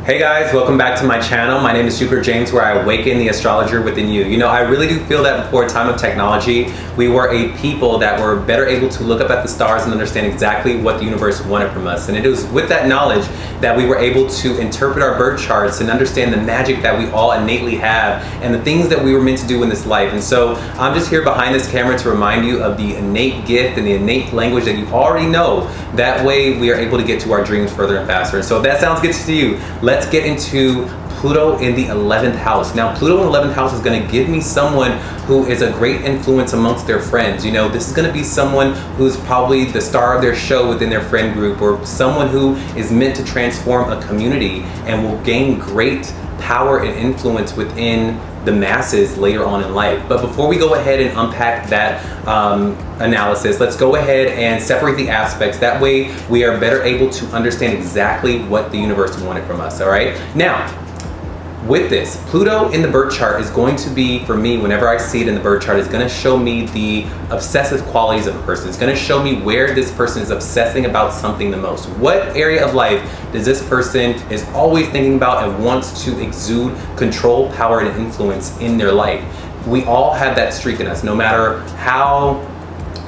Hey guys, welcome back to my channel. My name is Super James, where I awaken the astrologer within you. You know, I really do feel that before a time of technology, we were a people that were better able to look up at the stars and understand exactly what the universe wanted from us. And it was with that knowledge that we were able to interpret our birth charts and understand the magic that we all innately have and the things that we were meant to do in this life. And so I'm just here behind this camera to remind you of the innate gift and the innate language that you already know. That way we are able to get to our dreams further and faster. And so if that sounds good to you, let's get into Pluto in the 11th house. Now, Pluto in the 11th house is going to give me someone who is a great influence amongst their friends. You know, this is going to be someone who's probably the star of their show within their friend group, or someone who is meant to transform a community and will gain great power and influence within the masses later on in life. But before we go ahead and unpack that analysis, let's go ahead and separate the aspects. That way we are better able to understand exactly what the universe wanted from us, all right? Now, with this, Pluto in the birth chart is going to be, for me, whenever I see it in the birth chart, it's going to show me the obsessive qualities of a person. It's going to show me where this person is obsessing about something the most. What area of life does this person is always thinking about and wants to exude control, power, and influence in their life? We all have that streak in us. No matter how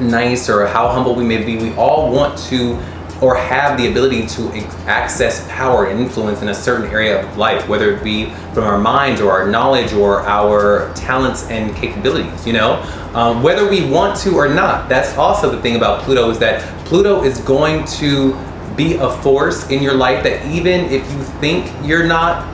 nice or how humble we may be, we all want to or have the ability to access power and influence in a certain area of life, whether it be from our minds or our knowledge or our talents and capabilities, you know? Whether we want to or not, that's also the thing about Pluto, is that Pluto is going to be a force in your life that even if you think you're not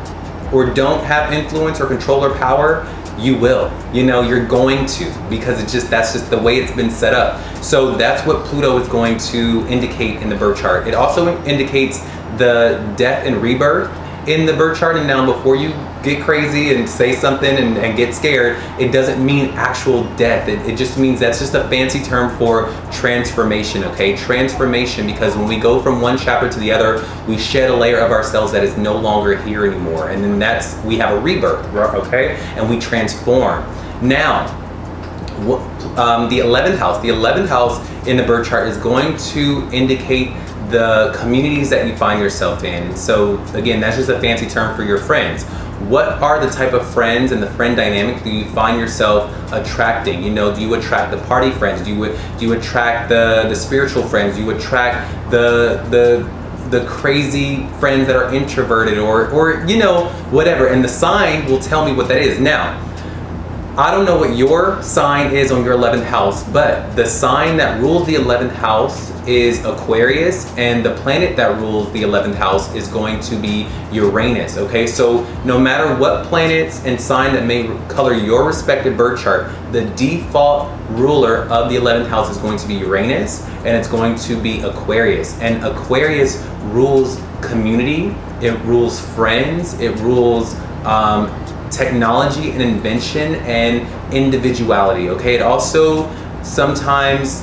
or don't have influence or control or power, you will. You know, you're going to, because that's just the way it's been set up. So that's what Pluto is going to indicate in the birth chart. It also indicates the death and rebirth in the birth chart. And now, before you get crazy and say something and get scared, it doesn't mean actual death. It just means that's just a fancy term for transformation, okay? Transformation, because when we go from one chapter to the other, we shed a layer of ourselves that is no longer here anymore. And then we have a rebirth, okay? And we transform. Now, the 11th house in the birth chart is going to indicate the communities that you find yourself in. So again, that's just a fancy term for your friends. What are the type of friends and the friend dynamic do you find yourself attracting? You know, do you attract the party friends? Do you attract the spiritual friends? Do you attract the crazy friends that are introverted, or you know, whatever? And the sign will tell me what that is. Now, I don't know what your sign is on your 11th house, but the sign that rules the 11th house is Aquarius, and the planet that rules the 11th house is going to be Uranus, okay? So no matter what planets and sign that may color your respective birth chart, the default ruler of the 11th house is going to be Uranus, and it's going to be Aquarius. And Aquarius rules community, it rules friends, it rules technology and invention and individuality, okay? It also sometimes,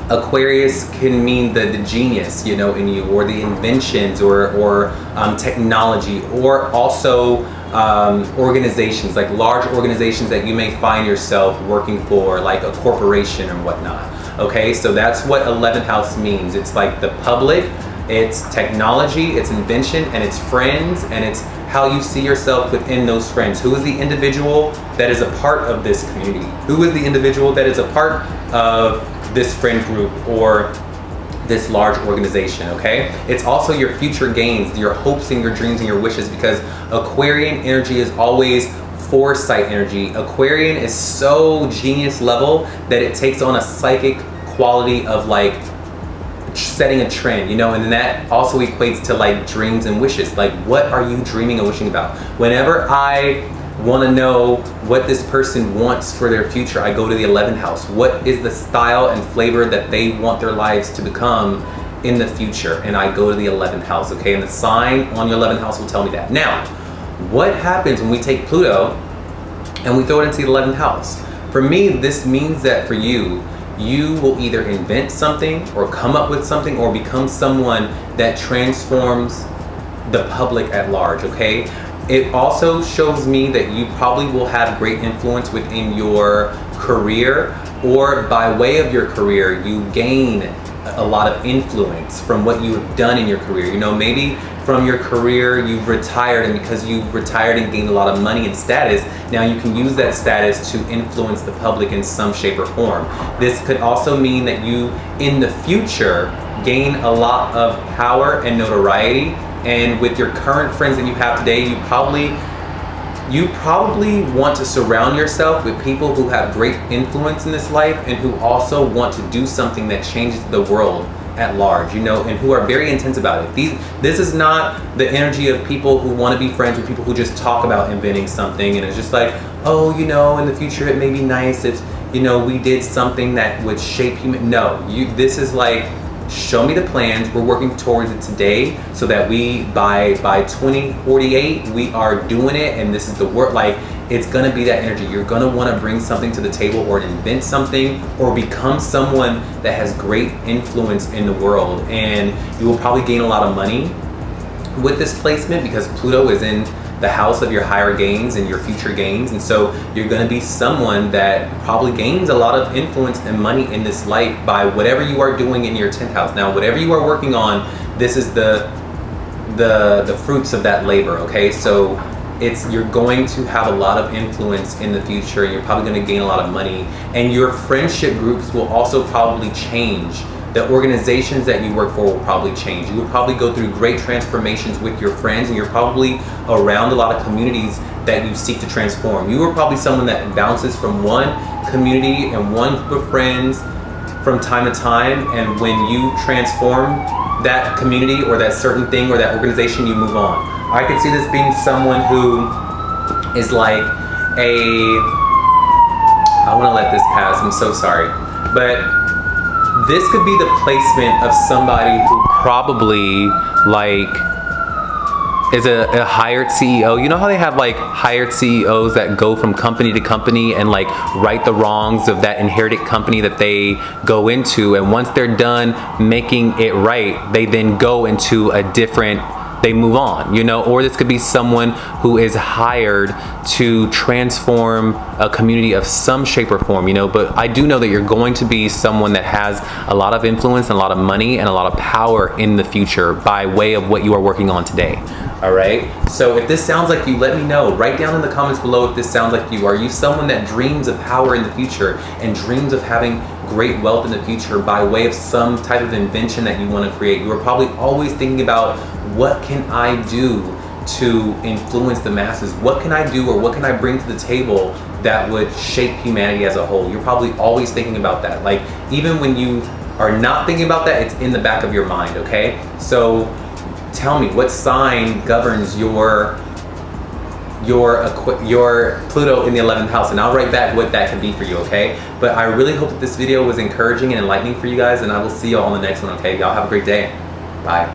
Aquarius can mean the genius, you know, in you, or the inventions, or technology, or also organizations, like large organizations that you may find yourself working for, like a corporation and whatnot, okay? So that's what 11th house means. It's like the public, it's technology, it's invention, and it's friends, and it's how you see yourself within those friends. Who is the individual that is a part of this community? Who is the individual that is a part of this friend group or this large organization, okay? It's also your future gains, your hopes and your dreams and your wishes, because Aquarian energy is always foresight energy. Aquarian is so genius level that it takes on a psychic quality of like setting a trend, you know, and that also equates to like dreams and wishes. Like, what are you dreaming and wishing about? Whenever I want to know what this person wants for their future, I go to the 11th house. What is the style and flavor that they want their lives to become in the future? And I go to the 11th house, okay? And the sign on your 11th house will tell me that. Now, what happens when we take Pluto and we throw it into the 11th house? For me, this means that for you, you will either invent something or come up with something or become someone that transforms the public at large, okay? It also shows me that you probably will have great influence within your career, or by way of your career, you gain a lot of influence from what you have done in your career. You know, maybe from your career you've retired, and because you've retired and gained a lot of money and status, now you can use that status to influence the public in some shape or form. This could also mean that you in the future gain a lot of power and notoriety, and with your current friends that you have today, you probably want to surround yourself with people who have great influence in this life and who also want to do something that changes the world at large, you know, and who are very intense about it. This is not the energy of people who want to be friends with people who just talk about inventing something and it's just like, oh, you know, in the future it may be nice if, you know, we did something that would shape human. No, this is like, show me the plans, we're working towards it today so that we by 2048 we are doing it, and this is the work. Like, it's gonna be that energy. You're gonna want to bring something to the table or invent something or become someone that has great influence in the world, and you will probably gain a lot of money with this placement because Pluto is in the house of your higher gains and your future gains, and so you're going to be someone that probably gains a lot of influence and money in this life by whatever you are doing in your 10th house. Now, whatever you are working on, this is the fruits of that labor, okay? So you're going to have a lot of influence in the future, and you're probably going to gain a lot of money, and your friendship groups will also probably change. The organizations that you work for will probably change. You will probably go through great transformations with your friends, and you're probably around a lot of communities that you seek to transform. You are probably someone that bounces from one community and one group of friends from time to time, and when you transform that community or that certain thing or that organization, you move on. I could see this being someone who is like I want to let this pass, I'm so sorry, but this could be the placement of somebody who probably like is a hired CEO. You know how they have like hired CEOs that go from company to company and like right the wrongs of that inherited company that they go into, and once they're done making it right, they then go into a different, they move on, you know? Or this could be someone who is hired to transform a community of some shape or form, you know? But I do know that you're going to be someone that has a lot of influence and a lot of money and a lot of power in the future by way of what you are working on today. All right, so if this sounds like you, let me know. Write down in the comments below if this sounds like you. Are you someone that dreams of power in the future and dreams of having great wealth in the future by way of some type of invention that you want to create? You are probably always thinking about, what can I do to influence the masses? What can I do, or what can I bring to the table that would shape humanity as a whole? You're probably always thinking about that. Like, even when you are not thinking about that, it's in the back of your mind, okay? So tell me, what sign governs your Pluto in the 11th house, and I'll write back what that can be for you, okay? But I really hope that this video was encouraging and enlightening for you guys, and I will see you all on the next one, okay? Y'all have a great day. Bye.